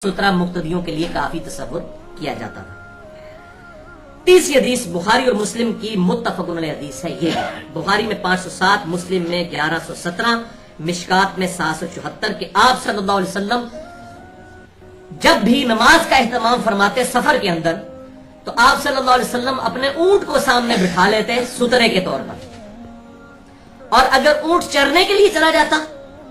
سترہ مقتدیوں کے لیے کافی تصور کیا جاتا تھا۔ تیسری حدیث بخاری اور مسلم کی متفق علیہ حدیث ہے۔ یہ بخاری میں 507، مسلم میں 1117، مشکات میں 774 کہ آپ صلی اللہ علیہ وسلم جب بھی نماز کا اہتمام فرماتے سفر کے اندر تو آپ صلی اللہ علیہ وسلم اپنے اونٹ کو سامنے بٹھا لیتے سترے کے طور پر، اور اگر اونٹ چرنے کے لیے چلا جاتا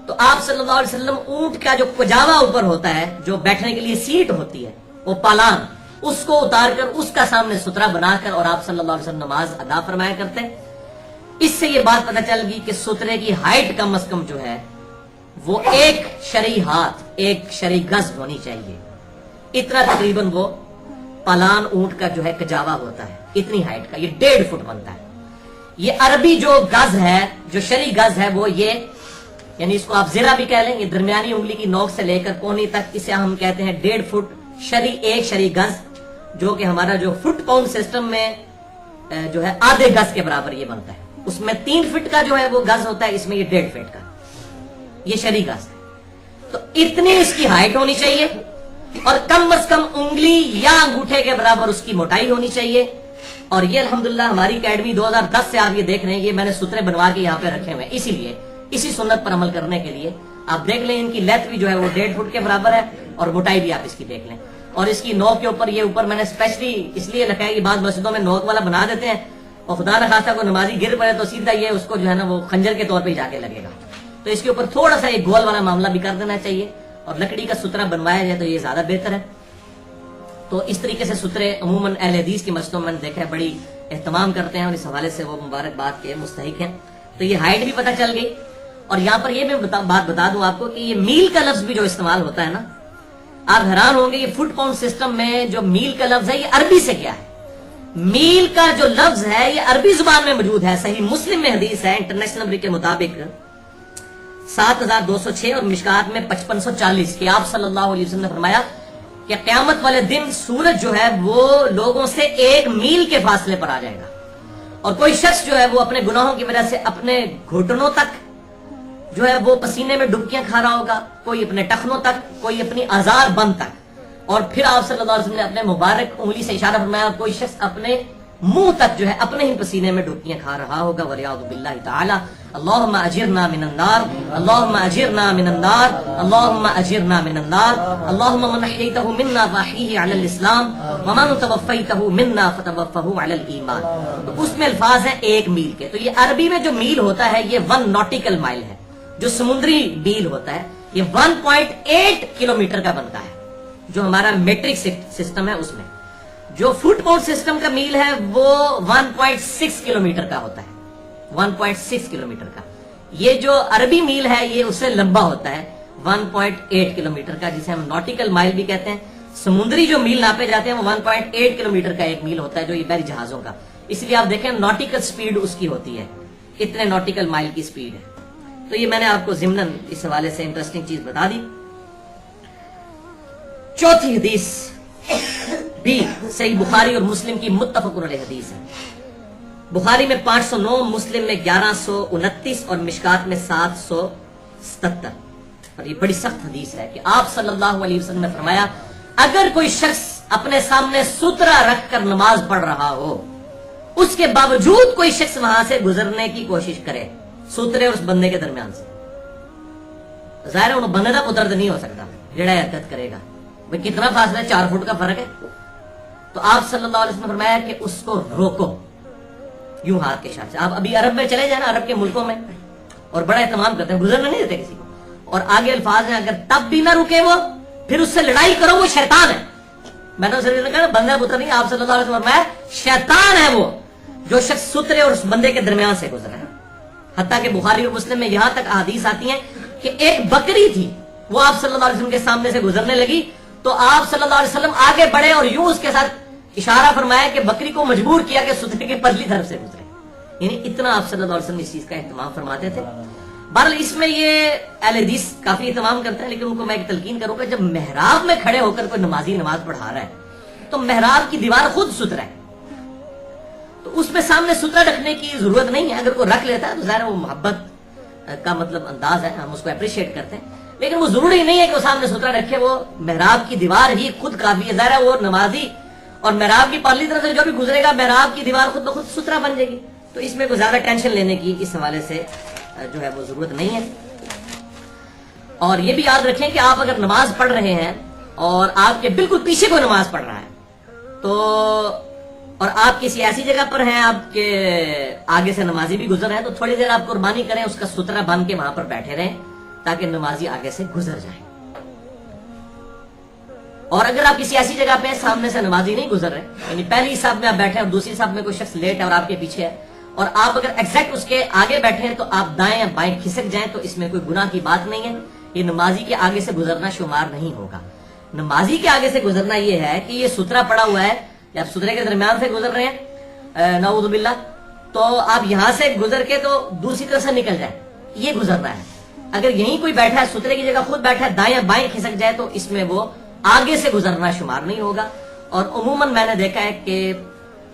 تو آپ صلی اللہ علیہ وسلم اونٹ کا جو کجاوا اوپر ہوتا ہے، جو بیٹھنے کے لیے سیٹ ہوتی ہے، وہ پالان، اس کو اتار کر اس کا سامنے سترا بنا کر اور آپ صلی اللہ علیہ وسلم نماز ادا فرمایا کرتے۔ اس سے یہ بات پتہ چل گئی کہ سترے کی ہائٹ کم از کم جو ہے وہ ایک شرعی ہاتھ، ایک شرعی گز ہونی چاہیے۔ اتنا تقریباً وہ پالان اونٹ کا جو ہے کجاوا ہوتا ہے، اتنی ہائٹ کا، یہ 1.5 فٹ بنتا ہے۔ یہ عربی جو گز ہے، جو شرعی گز ہے، وہ یہ، یعنی اس کو آپ زرہ بھی کہہ لیں، یہ درمیانی انگلی کی نوک سے لے کر کونی تک، اسے ہم کہتے ہیں 1.5 فٹ شرعی، ایک شرعی گز، جو کہ ہمارا جو فٹ پاؤنڈ سسٹم میں جو ہے آدھے گز کے برابر یہ بنتا ہے۔ اس میں 3 فٹ کا جو ہے وہ گز ہوتا ہے، اس میں یہ 1.5 فٹ کا، یہ شرعی گز ہے۔ تو اتنی اس کی ہائٹ ہونی چاہیے، اور کم از کم انگلی یا انگوٹھے کے برابر اس کی موٹائی ہونی چاہیے۔ اور یہ الحمدللہ ہماری اکیڈمی 2010 سے آپ یہ دیکھ رہے ہیں، یہ میں نے سترے بنوا کے یہاں پہ رکھے ہوئے ہیں، اسی لیے، اسی سنت پر عمل کرنے کے لیے۔ آپ دیکھ لیں ان کی لیتھ بھی جو ہے وہ 1.5 فٹ کے برابر ہے، اور موٹائی بھی آپ اس کی دیکھ لیں۔ اور اس کی نوک کے اوپر، یہ اوپر میں نے اسپیشلی اس لیے رکھا ہے کہ بعض مسجدوں میں نوک والا بنا دیتے ہیں، اور خدا نخواستہ کو نمازی گر پڑے تو سیدھا یہ اس کو جو ہے نا وہ خنجر کے طور پہ جا کے لگے گا۔ تو اس کے اوپر تھوڑا سا یہ گول والا معاملہ بھی کر دینا چاہیے، اور لکڑی کا سترا بنوایا جائے تو یہ زیادہ بہتر ہے۔ تو اس طریقے سے سترے عموماً اہل حدیث کی مسجدوں میں دیکھا ہے بڑی اہتمام کرتے ہیں، اور اس حوالے سے وہ مبارکباد کے مستحق ہیں۔ تو یہ ہائٹ بھی پتہ چل گئی۔ اور یہاں پر یہ میں بات بتا دوں آپ کو کہ یہ میل کا لفظ بھی جو استعمال ہوتا ہے نا، آپ حیران ہوں گے، یہ فٹ پاؤنڈ سسٹم میں جو میل کا لفظ ہے، یہ عربی سے کیا ہے؟ میل کا جو لفظ ہے یہ عربی زبان میں موجود ہے۔ صحیح مسلم میں حدیث ہے انٹرنیشنل نمبر کے مطابق 7206 اور مشکات میں 5540 کہ آپ صلی اللہ علیہ وسلم نے فرمایا کہ قیامت والے دن سورج جو ہے وہ لوگوں سے 1 میل کے فاصلے پر آ جائے گا، اور کوئی شخص جو ہے وہ اپنے گناہوں کی وجہ سے اپنے گھٹنوں تک جو ہے وہ پسینے میں ڈبکیاں کھا رہا ہوگا، کوئی اپنے ٹخنوں تک، کوئی اپنی آزار بند تک، اور پھر آپ صلی اللہ علیہ وسلم نے اپنے مبارک انگلی سے اشارہ فرمایا کوئی شخص اپنے منہ تک جو ہے اپنے ہی پسینے میں ڈبکیاں کھا رہا ہوگا، والعیاذ باللہ تعالی۔ اللہم اجرنا من النار، اللہم اجرنا من النار، اللہم اجرنا من النار، اللہم من احییتہ منا فاحیہ علی الاسلام، ومن توفیتہ منا فتوفہ علی الایمان۔ تو اس میں الفاظ ہیں 1 میل کے۔ تو یہ عربی میں جو میل ہوتا ہے یہ 1 نوٹیکل مائل ہے، جو سمندری میل ہوتا ہے یہ 1.8 کلومیٹر کا بنتا ہے، جو ہمارا میٹرک سسٹم ہے اس میں۔ جو فٹ پاؤنڈ سسٹم کا میل ہے وہ 1.6 کلومیٹر کا ہوتا ہے، 1.6 کلومیٹر کا۔ یہ جو عربی میل ہے یہ اس سے لمبا ہوتا ہے، 1.8 کلومیٹر کا، جسے ہم نوٹیکل مائل بھی کہتے ہیں۔ سمندری جو میل ناپے جاتے ہیں وہ 1.8 کلومیٹر کا ایک میل ہوتا ہے، جو یہ بحری جہازوں کا۔ اس لیے آپ دیکھیں نوٹیکل سپیڈ اس کی ہوتی ہے، اتنے نوٹیکل مائل کی سپیڈ ہے۔ تو یہ میں نے آپ کو ضمناً اس حوالے سے انٹرسٹنگ چیز بتا دی۔ چوتھی حدیث بھی صحیح بخاری اور مسلم کی متفق علیہ حدیث ہے۔ بخاری میں 509، مسلم میں 1129 اور مشکات میں 777۔ اور یہ بڑی سخت حدیث ہے کہ آپ صلی اللہ علیہ وسلم نے فرمایا اگر کوئی شخص اپنے سامنے سترا رکھ کر نماز پڑھ رہا ہو، اس کے باوجود کوئی شخص وہاں سے گزرنے کی کوشش کرے سترے اور اس بندے کے درمیان سے، ظاہر ہے انہوں بندے کا پتر نہیں ہو سکتا جڑا حرکت کرے گا، وہ کتنا فاصلہ ہے، 4 فٹ کا فرق ہے۔ تو آپ صلی اللہ علیہ وسلم نے فرمایا کہ اس کو روکو، یوں ہاتھ کے اشارے سے۔ آپ ابھی عرب میں چلے جائیں نا، عرب کے ملکوں میں، اور بڑا اہتمام کرتے ہیں، گزرنے نہیں دیتے کسی کو۔ اور آگے الفاظ ہیں اگر تب بھی نہ رکے وہ، پھر اس سے لڑائی کرو، وہ شیطان ہے۔ میں نے کہا بندہ پتر نہیں، آپ صلی اللہ علیہ وسلم نے فرمایا شیطان ہے وہ جو شخص سترے اور اس بندے کے درمیان سے گزرا ہے۔ حتیٰ کہ بخاری اور مسلم میں یہاں تک احادیث آتی ہیں کہ ایک بکری تھی، وہ آپ صلی اللہ علیہ وسلم کے سامنے سے گزرنے لگی، تو آپ صلی اللہ علیہ وسلم آگے بڑھے اور یوں اس کے ساتھ اشارہ فرمایا کہ بکری کو مجبور کیا کہ سترے کے پرلی طرف سے گزرے۔ یعنی اتنا آپ صلی اللہ علیہ وسلم اس چیز کا اہتمام فرماتے تھے۔ بہرحال اس میں یہ اہل حدیث کافی اہتمام کرتے ہیں، لیکن ان کو میں ایک تلقین کروں گا، جب محراب میں کھڑے ہو کر کوئی نمازی نماز پڑھا رہا ہے تو محراب کی دیوار خود سترا ہے، تو اس میں سامنے سترا رکھنے کی ضرورت نہیں ہے۔ اگر کوئی رکھ لیتا ہے تو ظاہر وہ محبت کا مطلب انداز ہے، ہم اس کو اپریشیٹ کرتے ہیں۔ لیکن وہ ضروری نہیں ہے کہ وہ سامنے سترا رکھے، وہ محراب کی دیوار ہی خود کافی ہے. ظاہر ہے وہ نمازی اور محراب کی پرلی طرف سے جو بھی گزرے گا محراب کی دیوار خود بخود سترا بن جائے گی. تو اس میں کوئی زیادہ ٹینشن لینے کی اس حوالے سے جو ہے وہ ضرورت نہیں ہے. اور یہ بھی یاد رکھیں کہ آپ اگر نماز پڑھ رہے ہیں اور آپ کے بالکل پیچھے کوئی نماز پڑھ رہا ہے تو اور آپ کسی ایسی جگہ پر ہیں آپ کے آگے سے نمازی بھی گزر رہے ہیں تو تھوڑی دیر آپ قربانی کریں، اس کا سترا باندھ کے وہاں پر بیٹھے رہیں تاکہ نمازی آگے سے گزر جائیں. اور اگر آپ کسی ایسی جگہ پہ سامنے سے نمازی نہیں گزر رہے، یعنی پہلی صف میں آپ بیٹھے اور دوسری صف میں کوئی شخص لیٹ ہے اور آپ کے پیچھے ہے اور آپ اگر ایگزیکٹ اس کے آگے بیٹھے ہیں تو آپ دائیں یا بائیں کھسک جائیں تو اس میں کوئی گناہ کی بات نہیں ہے. یہ نمازی کے آگے سے گزرنا شمار نہیں ہوگا. نمازی کے آگے سے گزرنا یہ ہے کہ یہ سترا پڑا ہوا ہے یا آپ سترے کے درمیان سے گزر رہے ہیں نعوذ باللہ، تو آپ یہاں سے گزر کے تو دوسری طرف سے نکل جائیں، یہ گزرنا ہے. اگر یہیں کوئی بیٹھا ہے سترے کی جگہ خود بیٹھا ہے دائیں بائیں کھسک جائے تو اس میں وہ آگے سے گزرنا شمار نہیں ہوگا. اور عموماً میں نے دیکھا ہے کہ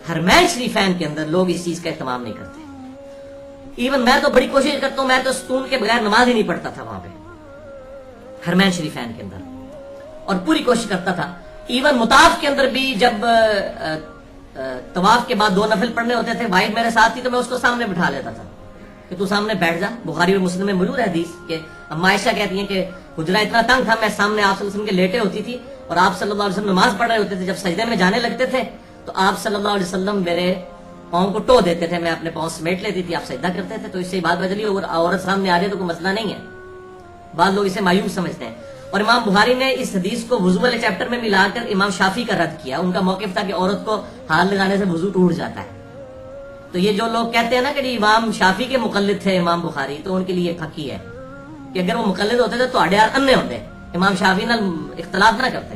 حرمین شریفین کے اندر لوگ اس چیز کا اہتمام نہیں کرتے. ایون میں تو بڑی کوشش کرتا ہوں، میں تو ستون کے بغیر نماز ہی نہیں پڑھتا تھا وہاں پہ حرمین شریفین کے اندر، اور پوری کوشش کرتا تھا. ایون مطاف کے اندر بھی جب طواف کے بعد 2 نفل پڑھنے ہوتے تھے، واحد میرے ساتھ تھی تو میں اس کو سامنے بٹھا لیتا تھا کہ تو سامنے بیٹھ جا. بخاری اور مسلم میں موجود ہے حدیث کہ اما عائشہ کہتی ہیں کہ حجرہ اتنا تنگ تھا، میں سامنے آپ صلی اللہ علیہ وسلم کے لیٹے ہوتی تھی اور آپ صلی اللہ علیہ وسلم نماز پڑھ رہے ہوتے تھے. جب سجدے میں جانے لگتے تھے تو آپ صلی اللہ علیہ وسلم میرے پاؤں کو ٹو دیتے تھے، میں اپنے پاؤں سمیٹ لیتی تھی، آپ سجدہ کرتے تھے. تو اس سے بات بدلی اور عورت سامنے آ رہی ہے تو کوئی مسئلہ نہیں ہے. بعض لوگ اسے مایوس سمجھتے ہیں. اور امام بخاری نے اس حدیث کو وضو والے چیپٹر میں ملا کر امام شافعی کا رد کیا. ان کا موقف تھا کہ عورت کو ہاتھ لگانے سے وضو ٹوٹ جاتا ہے. تو یہ جو لوگ کہتے ہیں نا کہ امام شافعی کے مقلد تھے امام بخاری، تو ان کے لیے پھکی ہے کہ اگر وہ مقلد ہوتے تھے تو اڈیار انے ہوتے، امام شافعی نال اختلاف نہ کرتے.